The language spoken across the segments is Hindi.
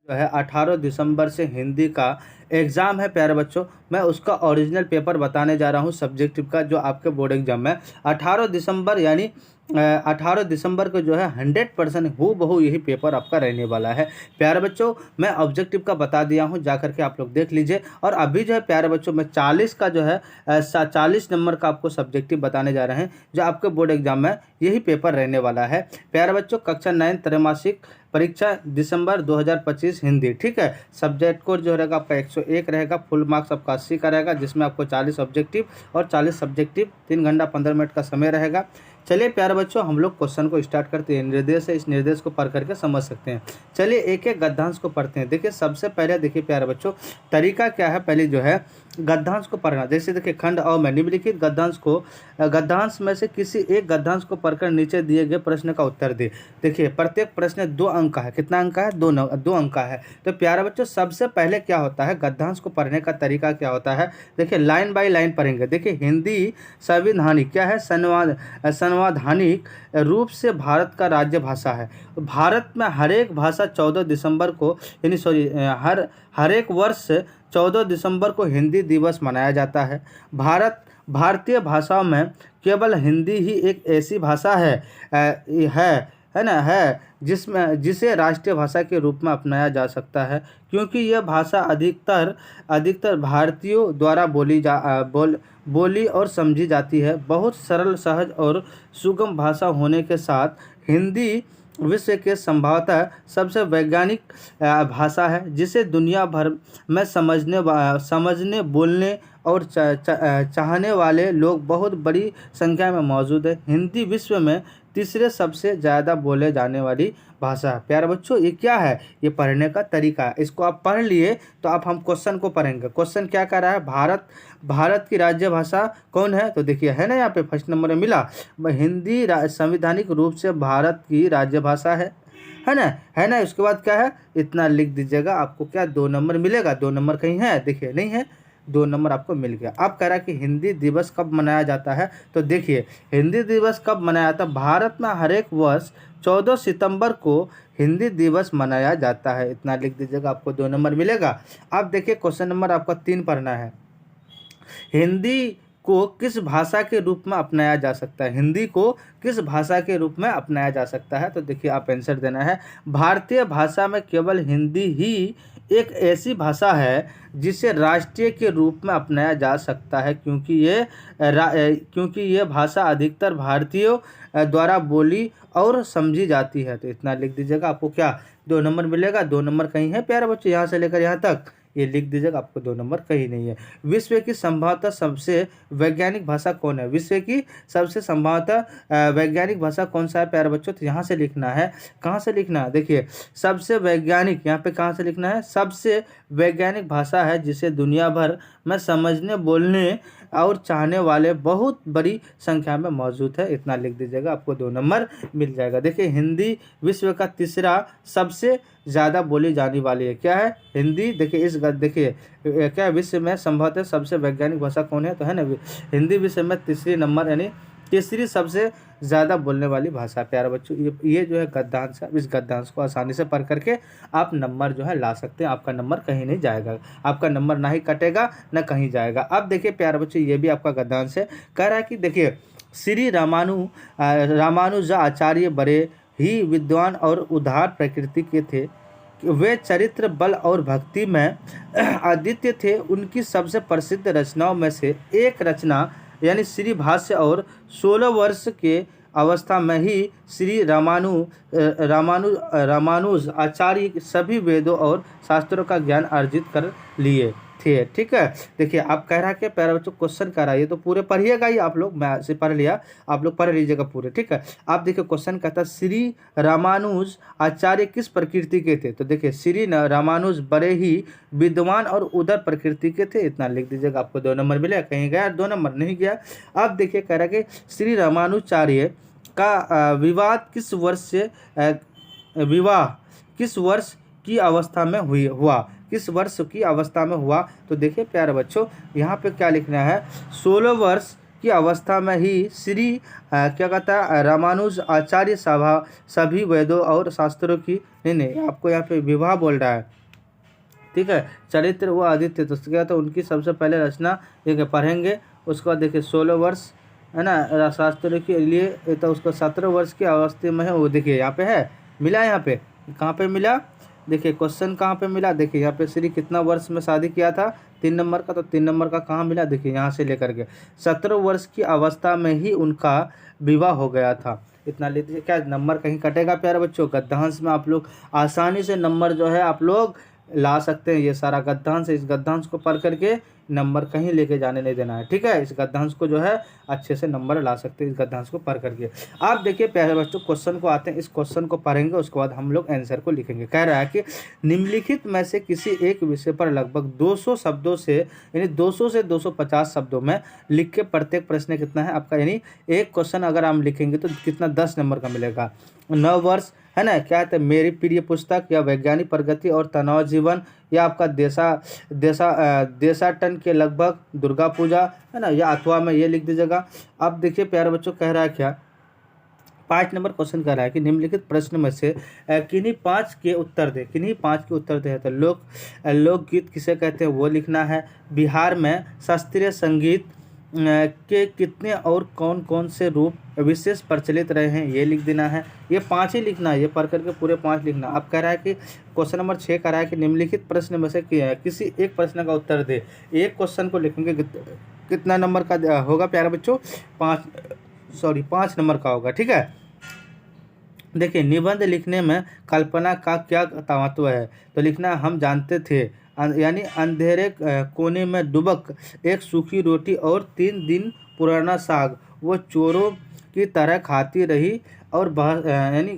जो है 18 दिसंबर से हिंदी का एग्ज़ाम है प्यारे बच्चों। मैं उसका ओरिजिनल पेपर बताने जा रहा हूँ सब्जेक्टिव का, जो आपके बोर्ड एग्जाम में 18 दिसंबर यानी 18 दिसंबर को जो है 100% हूबहू यही पेपर आपका रहने वाला है प्यारे बच्चों। मैं ऑब्जेक्टिव का बता दिया हूँ, जा करके आप लोग देख लीजिए। और अभी जो है प्यारे बच्चों मैं 40 का जो है 40 नंबर का आपको सब्जेक्टिव बताने जा रहे हैं, जो आपके बोर्ड एग्जाम में यही पेपर रहने वाला है प्यारे बच्चों। कक्षा 9 त्रैमासिक परीक्षा दिसंबर 2025 हिंदी, ठीक है। सब्जेक्ट कोड जो रहेगा आपका 101 रहेगा, फुल मार्क्स आपका 80 का रहेगा, जिसमें आपको 40 ऑब्जेक्टिव और 40 सब्जेक्टिव, 3 घंटा 15 मिनट का समय रहेगा। चलिए प्यारे बच्चों हम लोग क्वेश्चन को स्टार्ट करते हैं। निर्देश है, इस निर्देश को पढ़ करके समझ सकते हैं। चलिए एक एक गद्यांश को पढ़ते हैं। देखिए सबसे पहले देखिए प्यारे बच्चों तरीका क्या है, पहले जो है गद्यांश को पढ़ना। जैसे देखिए खंड अ में निम्नलिखित गद्यांश में से किसी एक गद्यांश को पढ़कर नीचे दिए गए प्रश्न का उत्तर दे। देखिए प्रत्येक प्रश्न 2 अंक का है। कितना अंक का है? 2 अंक का है। तो प्यारे बच्चों सबसे पहले क्या होता है, गद्यांश को पढ़ने का तरीका क्या होता है, देखिए लाइन बाय लाइन पढ़ेंगे। देखिए हिंदी संवैधानिक क्या है, संवैधानिक रूप से भारत का राज्य भाषा है। भारत में हर एक भाषा 14 दिसंबर को हर एक वर्ष 14 दिसंबर को हिंदी दिवस मनाया जाता है। भारतीय भाषाओं में केवल हिंदी ही एक ऐसी भाषा है ना, जिसे राष्ट्रीय भाषा के रूप में अपनाया जा सकता है, क्योंकि यह भाषा अधिकतर भारतीयों द्वारा बोली और समझी जाती है। बहुत सरल, सहज और सुगम भाषा होने के साथ हिंदी विश्व के संभवतः सबसे वैज्ञानिक भाषा है, जिसे दुनिया भर में समझने बोलने और चाहने वाले लोग बहुत बड़ी संख्या में मौजूद है। हिंदी विश्व में तीसरे सबसे ज़्यादा बोले जाने वाली भाषा है। प्यारे बच्चों ये क्या है, ये पढ़ने का तरीका है। इसको आप पढ़ लिए तो आप हम क्वेश्चन को पढ़ेंगे। क्वेश्चन क्या कर रहा है, भारत की राज्य भाषा कौन है, तो देखिए है ना यहाँ पे फर्स्ट नंबर में मिला, हिंदी संवैधानिक रूप से भारत की राज्य भाषा है ना। उसके बाद क्या है, इतना लिख दीजिएगा, आपको क्या 2 नंबर मिलेगा। 2 नंबर कहीं है, देखिए नहीं है, 2 नंबर आपको मिल गया। अब कह रहा है कि हिंदी दिवस कब मनाया जाता है, तो देखिए हिंदी दिवस कब मनाया जाता है, भारत में हर एक वर्ष 14 सितंबर को हिंदी दिवस मनाया जाता है। इतना लिख दीजिएगा, आपको 2 नंबर मिलेगा। अब देखिए क्वेश्चन नंबर आपका 3 पढ़ना है। हिंदी को किस भाषा के रूप में अपनाया जा सकता है, हिंदी को किस भाषा के रूप में अपनाया जा सकता है, तो देखिए आप आंसर देना है। भारतीय भाषा में केवल हिंदी ही एक ऐसी भाषा है जिसे राष्ट्रीय के रूप में अपनाया जा सकता है, क्योंकि ये भाषा अधिकतर भारतीयों द्वारा बोली और समझी जाती है। तो इतना लिख दीजिएगा, आपको क्या 2 नंबर मिलेगा। 2 नंबर कहीं है प्यारे बच्चों, यहाँ से लेकर यहाँ तक ये लिख दीजिएगा, आपको 2 नंबर कहीं नहीं है। विश्व की संभवतः सबसे वैज्ञानिक भाषा कौन है, विश्व की सबसे संभवतः वैज्ञानिक भाषा कौन सा है प्यारे बच्चों, तो यहाँ से लिखना है। कहाँ से लिखना है, देखिए सबसे वैज्ञानिक, यहाँ पे कहाँ से लिखना है, सबसे वैज्ञानिक भाषा है जिसे दुनिया भर में समझने बोलने और चाहने वाले बहुत बड़ी संख्या में मौजूद है। इतना लिख दीजिएगा, आपको 2 नंबर मिल जाएगा। देखिए हिंदी विश्व का तीसरा सबसे ज़्यादा बोली जाने वाली है, क्या है, हिंदी। देखिए देखिए क्या विश्व में संभवतः सबसे वैज्ञानिक भाषा कौन है, तो है ना हिंदी विश्व में तीसरी नंबर यानी तीसरी सबसे ज़्यादा बोलने वाली भाषा। प्यारे बच्चों ये जो है गद्यांश है, इस गद्यांश को आसानी से पढ़ करके आप नंबर जो है ला सकते हैं। आपका नंबर कहीं नहीं जाएगा, आपका नंबर ना ही कटेगा ना कहीं जाएगा। अब देखिए प्यारे बच्चों ये भी आपका गद्यांश है। कह रहा है कि देखिए श्री रामानुजाचार्य बड़े ही विद्वान और उदार प्रकृति के थे। वे चरित्र, बल और भक्ति में अद्वितीय थे। उनकी सबसे प्रसिद्ध रचनाओं में से एक रचना यानी श्री भाष्य और 16 वर्ष के अवस्था में ही श्री रामानुज आचार्य सभी वेदों और शास्त्रों का ज्ञान अर्जित कर लिए थे, ठीक है। देखिए आप कह रहा है कि प्यारे बच्चों क्वेश्चन कह रहा है, ये तो पूरे पढ़िएगा ही आप लोग, मैं से पढ़ लिया, आप लोग पढ़ लीजिएगा पूरे, ठीक है। आप देखिए क्वेश्चन कहता है श्री रामानुज आचार्य किस प्रकृति के थे, तो देखिए श्री रामानुज बड़े ही विद्वान और उदार प्रकृति के थे। इतना लिख दीजिएगा, आपको 2 नंबर मिलेगा। कहीं गया 2 नंबर नहीं गया। अब देखिए कह रहा है कि श्री रामानुजाचार्य का विवाद विवाह किस वर्ष की अवस्था में हुआ, किस वर्ष की अवस्था में हुआ, तो देखिए प्यारे बच्चों यहाँ पे क्या लिखना है, 16 वर्ष की अवस्था में ही श्री क्या कहता है रामानुज आचार्य सभा सभी वेदों और शास्त्रों की नहीं आपको यहाँ पे विवाह बोल रहा है, ठीक है। चरित्र व आदित्य तो क्या था उनकी सबसे पहले रचना देखिए पढ़ेंगे। उसके बाद देखिए 16 वर्ष है ना शास्त्र के लिए, ये तो उसको 17 वर्ष की अवस्था में है, वो देखिए यहाँ पे है मिला, यहाँ पे कहाँ पे मिला देखिए क्वेश्चन कहाँ पे मिला, देखिए यहाँ पे श्री कितना वर्ष में शादी किया था 3 नंबर का, तो 3 नंबर का कहाँ मिला देखिए यहाँ से लेकर के 17 वर्ष की अवस्था में ही उनका विवाह हो गया था। इतना ले दीजिए, क्या नंबर कहीं कटेगा प्यारे बच्चों? गद्यांश में आप लोग आसानी से नंबर जो है आप लोग ला सकते हैं। ये सारा गद्यांश है, इस गद्यांश को पढ़ करके नंबर कहीं लेके जाने नहीं देना है, ठीक है। इस गद्यांश को जो है अच्छे से नंबर ला सकते हैं इस गद्यांश को पढ़ करके। आप देखिए प्यारे बच्चों क्वेश्चन को आते हैं, इस क्वेश्चन को पढ़ेंगे उसके बाद हम लोग आंसर को लिखेंगे। कह रहा है कि निम्नलिखित में से किसी एक विषय पर लगभग 200 शब्दों से यानी 200 से 250 शब्दों में लिख के प्रत्येक प्रश्न कितना है आपका, यानी एक क्वेश्चन अगर हम लिखेंगे तो कितना 10 नंबर का मिलेगा। 9 वर्ष है ना, क्या है मेरी प्रिय पुस्तक या वैज्ञानिक प्रगति और तनाव जीवन या आपका देशाटन के लगभग दुर्गा पूजा है ना, या अथवा में ये लिख दीजिएगा। अब देखिए प्यारे बच्चों कह रहा है क्या 5 नंबर क्वेश्चन कह रहा है कि निम्नलिखित प्रश्न में से किन्हीं 5 के उत्तर दे, किन्हीं 5 के उत्तर दे। तो लोकगीत किसे कहते हैं वो लिखना है। बिहार में शास्त्रीय संगीत के कितने और कौन कौन से रूप विशेष प्रचलित रहे हैं ये लिख देना है। ये 5 ही लिखना है, ये पढ़ करके पूरे 5 लिखना। अब कह रहा है कि क्वेश्चन नंबर 6 कह रहा है कि निम्नलिखित प्रश्न में से किसी एक प्रश्न का उत्तर दे। एक क्वेश्चन को लिखेंगे कितना नंबर का होगा प्यारे बच्चों? 5 नंबर का होगा, ठीक है। देखिए निबंध लिखने में कल्पना का क्या महत्व है, तो लिखना हम जानते थे यानी अंधेरे कोने में दुबक एक सूखी रोटी और 3 दिन पुराना साग वो चोरों की तरह खाती रही और यानी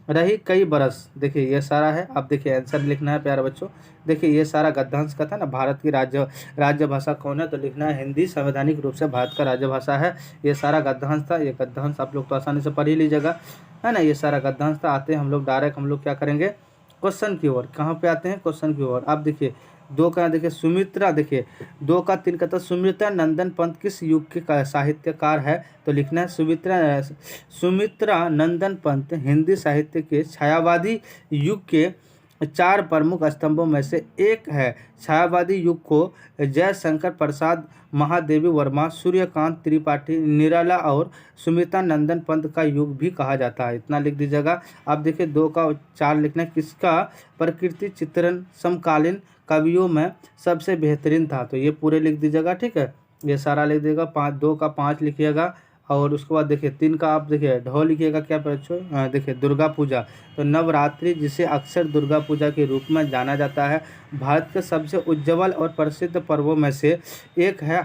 रही कई बरस। देखिए ये सारा है। अब देखिए आंसर लिखना है प्यारे बच्चों। देखिए ये सारा गद्यांश का था ना, भारत की राज्य भाषा कौन है, तो लिखना है हिंदी संवैधानिक रूप से भारत का राज्य भाषा है। ये सारा गद्यांश था, ये गद्यांश आप लोग तो आसानी से पढ़ ही लीजिएगा है ना। ये सारा गद्यांश था। आते हैं हम लोग डायरेक्ट हम लोग क्या करेंगे क्वेश्चन की ओर। कहाँ पे आते हैं क्वेश्चन की ओर। आप देखिए 2 का देखिए सुमित्रा, देखिए 2 का 3 का तो सुमित्रा नंदन पंत किस युग के साहित्यकार है, तो लिखना है सुमित्रा नंदन पंत हिंदी साहित्य के छायावादी युग के 4 प्रमुख स्तंभों में से एक है। छायावादी युग को जयशंकर प्रसाद, महादेवी वर्मा, सूर्यकांत त्रिपाठी, निराला और सुमित्रा नंदन पंत का युग भी कहा जाता है। इतना लिख दीजिएगा। अब देखिए 2 का 4 लिखना है किसका प्रकृति चित्रण समकालीन कवियों में सबसे बेहतरीन था, तो ये पूरे लिख दीजिएगा, ठीक है। ये सारा लिख दीजिएगा। 2 का 5 लिखिएगा। और उसके बाद देखिए 3 का आप देखिए ढ लिखिएगा क्या बच्चों, देखिए दुर्गा पूजा, तो नवरात्रि जिसे अक्सर दुर्गा पूजा के रूप में जाना जाता है भारत के सबसे उज्ज्वल और प्रसिद्ध पर्वों में से एक है।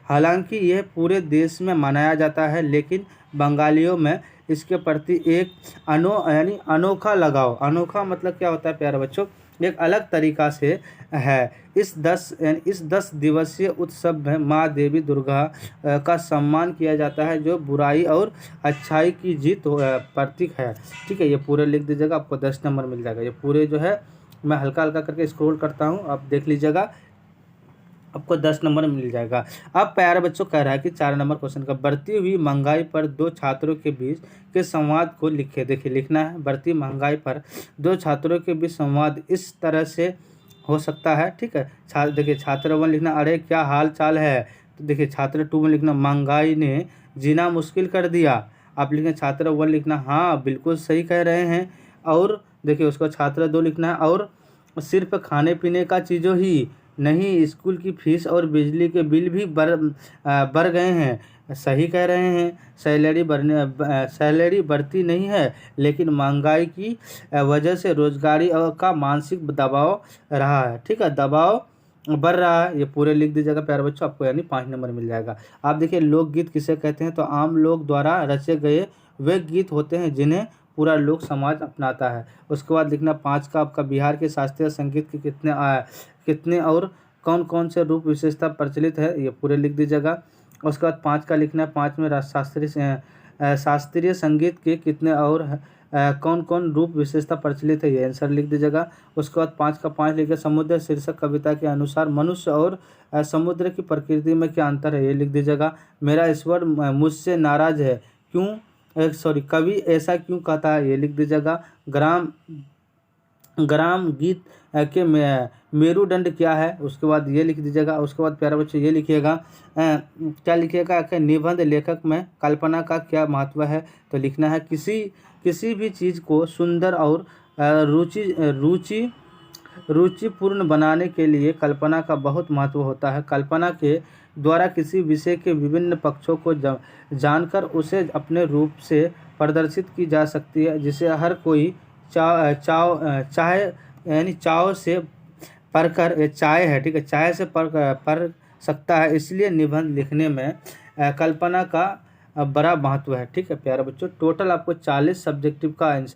हालांकि यह पूरे देश में मनाया जाता है लेकिन बंगालियों में इसके प्रति एक यानी अनोखा लगाव, अनोखा मतलब क्या होता है प्यारे बच्चों, एक अलग तरीका से है। इस 10 दिवसीय उत्सव में माँ देवी दुर्गा का सम्मान किया जाता है जो बुराई और अच्छाई की जीत प्रतीक है, ठीक है। ये पूरे लिख दीजिएगा, आपको 10 नंबर मिल जाएगा। ये पूरे जो है मैं हल्का हल्का करके स्क्रॉल करता हूँ, आप देख लीजिएगा, आपको 10 नंबर मिल जाएगा। अब प्यारे बच्चों कह रहा है कि 4 नंबर क्वेश्चन का बढ़ती हुई महंगाई पर 2 छात्रों के बीच के संवाद को लिखे। देखिए लिखना है बढ़ती महंगाई पर 2 छात्रों के बीच संवाद इस तरह से हो सकता है, ठीक है। देखिए छात्र 1 लिखना अरे क्या हाल चाल है, तो देखिए छात्र 2 में लिखना महंगाई ने जीना मुश्किल कर दिया। आप लिखें छात्र 1 लिखना हाँ बिल्कुल सही कह रहे हैं। और देखिए उसको छात्र 2 लिखना है और सिर्फ खाने पीने का चीज़ों ही नहीं स्कूल की फीस और बिजली के बिल भी बढ़ गए हैं। सही कह रहे हैं, सैलरी बढ़ती नहीं है लेकिन महंगाई की वजह से रोजगारी का मानसिक दबाव रहा है, ठीक है, दबाव बढ़ रहा है। ये पूरे लिख दीजिएगा प्यारे बच्चों, आपको यानी 5 नंबर मिल जाएगा। आप देखिए लोकगीत किसे कहते हैं, तो आम लोग द्वारा रचे गए वे गीत होते हैं जिन्हें पूरा लोक समाज अपनाता है। उसके बाद लिखना 5 का आपका बिहार के शास्त्रीय संगीत के कितने और कौन कौन से रूप विशेषता प्रचलित है, ये पूरे लिख दीजिएगा। उसके बाद 5 का लिखना है 5 में शास्त्रीय संगीत के कितने और कौन कौन रूप विशेषता प्रचलित है, ये आंसर लिख दीजिएगा। उसके बाद 5 का 5 लिखिए, समुद्र शीर्षक कविता के अनुसार मनुष्य और समुद्र की प्रकृति में क्या अंतर है, ये लिख दीजिएगा। मेरा ईश्वर मुझसे नाराज है, क्यों सॉरी कवि ऐसा क्यों कहता है, ये लिख दीजिएगा। ग्राम ग्राम गीत के मेरुदंड क्या है, उसके बाद ये लिख दीजिएगा। उसके बाद प्यारे बच्चों ये लिखिएगा, क्या लिखिएगा कि निबंध लेखक में कल्पना का क्या महत्व है, तो लिखना है किसी भी चीज़ को सुंदर और रुचिपूर्ण बनाने के लिए कल्पना का बहुत महत्व होता है। कल्पना के द्वारा किसी विषय के विभिन्न पक्षों को जानकर उसे अपने रूप से प्रदर्शित की जा सकती है, जिसे हर कोई चाहे यानी चाव से पढ़कर, ये चाय है ठीक है, चाय से पढ़ सकता है। इसलिए निबंध लिखने में कल्पना का बड़ा महत्व है। ठीक है प्यारे बच्चों, टोटल आपको 40 सब्जेक्टिव का आंसर